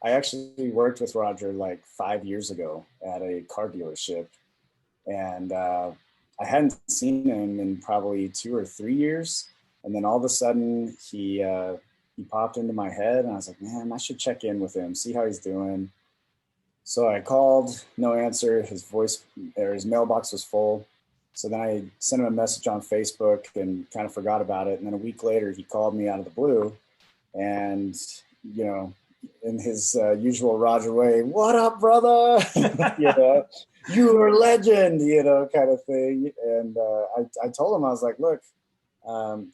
I actually worked with Roger like 5 years ago at a car dealership, and I hadn't seen him in probably 2 or 3 years. And then all of a sudden, he popped into my head, and I was like, man, I should check in with him, see how he's doing. So I called, no answer. His voice or his mailbox was full. So then I sent him a message on Facebook and kind of forgot about it. And then a week later, he called me out of the blue, and you know, in his usual Roger way, "What up, brother?" you know, "You were a legend," kind of thing. And I told him, I was like, "Look,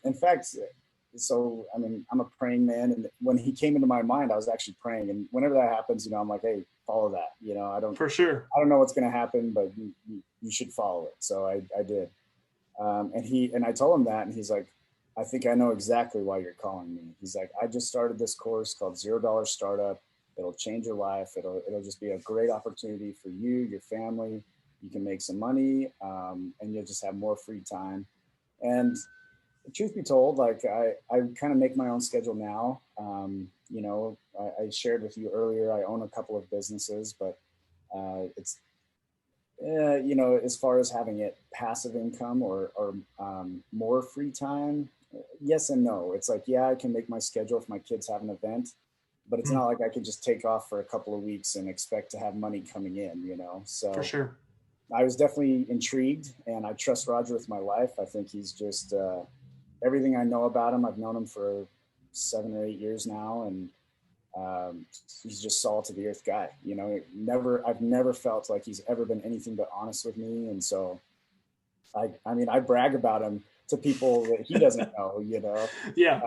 in fact, so I mean, I'm a praying man, and when he came into my mind, I was actually praying. And whenever that happens, I'm like, hey, follow that. For sure. I don't know what's going to happen, but you should follow it. So I did. And I told him that, and he's like, I think I know exactly why you're calling me. He's like, I just started this course called $0 Startup. It'll change your life. It'll just be a great opportunity for you, your family. You can make some money, and you'll just have more free time. And truth be told, like I kind of make my own schedule now. I shared with you earlier, I own a couple of businesses, but it's as far as having it passive income or more free time, yes and no. It's like, yeah, I can make my schedule if my kids have an event, but it's Mm, not like I could just take off for a couple of weeks and expect to have money coming in, for So sure. I was definitely intrigued, and I trust Roger with my life. I think he's just everything I know about him. I've known him for 7 or 8 years now, and he's just salt to the earth guy. I've never felt like he's ever been anything but honest with me, and so I mean, I brag about him to people that he doesn't know. Yeah.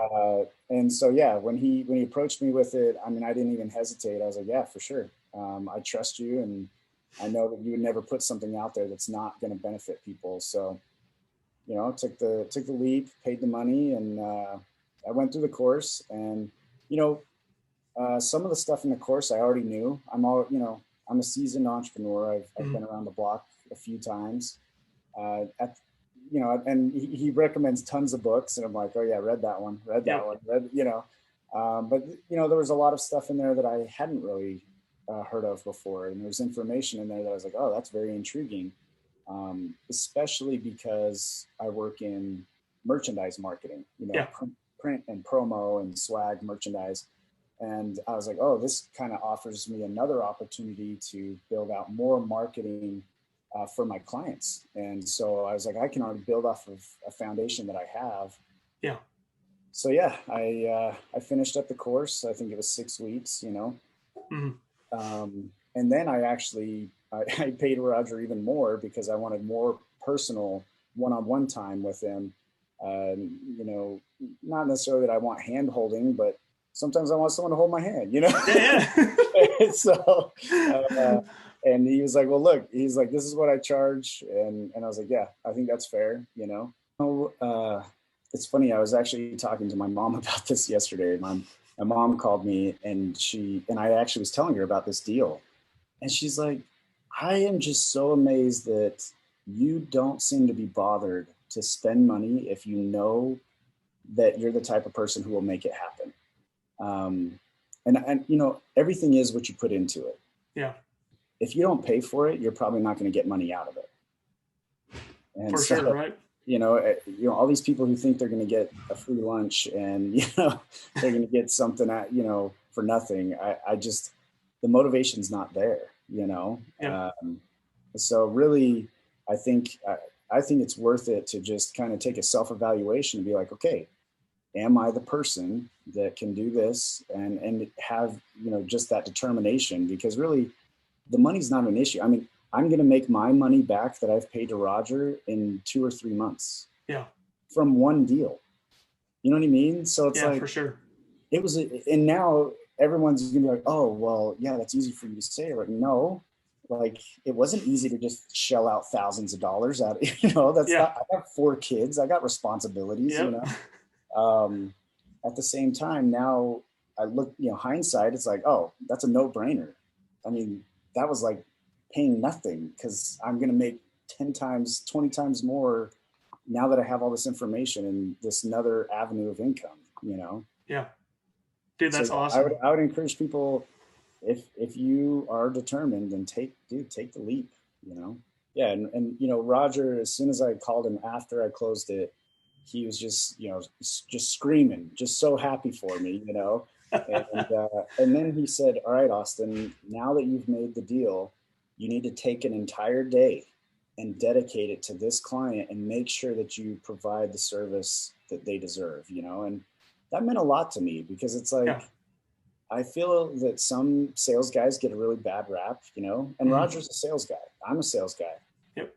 And so yeah, when he approached me with it, I mean, I didn't even hesitate. I was like, yeah, for sure. I trust you, and I know that you would never put something out there that's not going to benefit people. So took the leap, paid the money, and I went through the course. And you know, some of the stuff in the course I already knew. I'm a seasoned entrepreneur. I've Mm, been around the block a few times. At and he recommends tons of books, and I'm like, oh yeah, read that one, read that yep. one, but there was a lot of stuff in there that I hadn't really heard of before, and there's information in there that I was like, oh, that's very intriguing, especially because I work in merchandise marketing, Yeah. print and promo and swag merchandise. And I was like, oh, this kind of offers me another opportunity to build out more marketing for my clients. And so I was like, I can already build off of a foundation that I have. Yeah. So yeah, I finished up the course. I think it was 6 weeks. Mm, And then I paid Roger even more because I wanted more personal one-on-one time with him. Not necessarily that I want hand holding, but sometimes I want someone to hold my hand. yeah. so, uh, and he was like, well, look, he's like, this is what I charge. And I was like, yeah, I think that's fair. Oh, it's funny. I was actually talking to my mom about this yesterday. My mom called me, and I actually was telling her about this deal. And she's like, I am just so amazed that you don't seem to be bothered to spend money if you know that you're the type of person who will make it happen. Um, and everything is what you put into it. Yeah. If you don't pay for it, you're probably not going to get money out of it. And For sure. so, Right. all these people who think they're going to get a free lunch and they're going to get something for nothing. I just the motivation's not there. Yeah. So really, I think I think it's worth it to just kind of take a self evaluation and be like, okay, am I the person that can do this and have just that determination? Because really, the money's not an issue. I mean, I'm going to make my money back that I've paid to Roger in 2 or 3 months Yeah. from one deal. You know what I mean? So it's Yeah. like For sure. and now everyone's gonna be like, oh, well, yeah, that's easy for you to say. Like, no, like it wasn't easy to just shell out thousands of dollars out. That's Yeah. not. I got 4 kids. I got responsibilities. Yep. Um, at the same time, now I look, hindsight, it's like, oh, that's a no brainer. I mean, that was like paying nothing because I'm going to make 10 times, 20 times more now that I have all this information and this another avenue of income. Yeah. Dude, So that's yeah, I would, awesome. I would encourage people, if you are determined, then take the leap, you know? Yeah. And, you know, Roger, as soon as I called him after I closed it, he was just, you know, just screaming, just so happy for me, you know? And then he said, all right, Austin, now that you've made the deal, you need to take an entire day and dedicate it to this client and make sure that you provide the service that they deserve, you know? And that meant a lot to me because it's Yeah. like, I feel that some sales guys get a really bad rap, you know, and Roger's a sales guy. I'm a sales guy. Yep.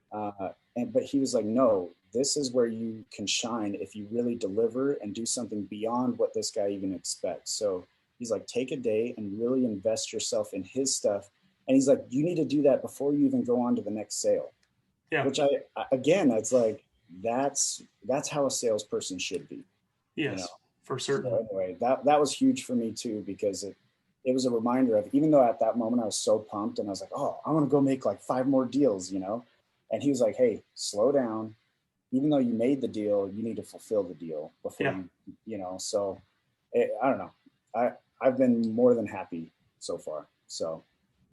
But he was like, no, this is where you can shine if you really deliver and do something beyond what this guy even expects. So he's like, take a day and really invest yourself in his stuff. And he's like, you need to do that before you even go on to the next sale. Yeah. Which again, it's like, that's how a salesperson should be. Yes, you know? for certain. So anyway, that was huge for me too, because it was a reminder of, even though at that moment I was so pumped and I was like, oh, I want to go make like 5 more deals, you know? And he was like, hey, slow down. Even though you made the deal, you need to fulfill the deal before you know, so I don't know. I've been more than happy so far. So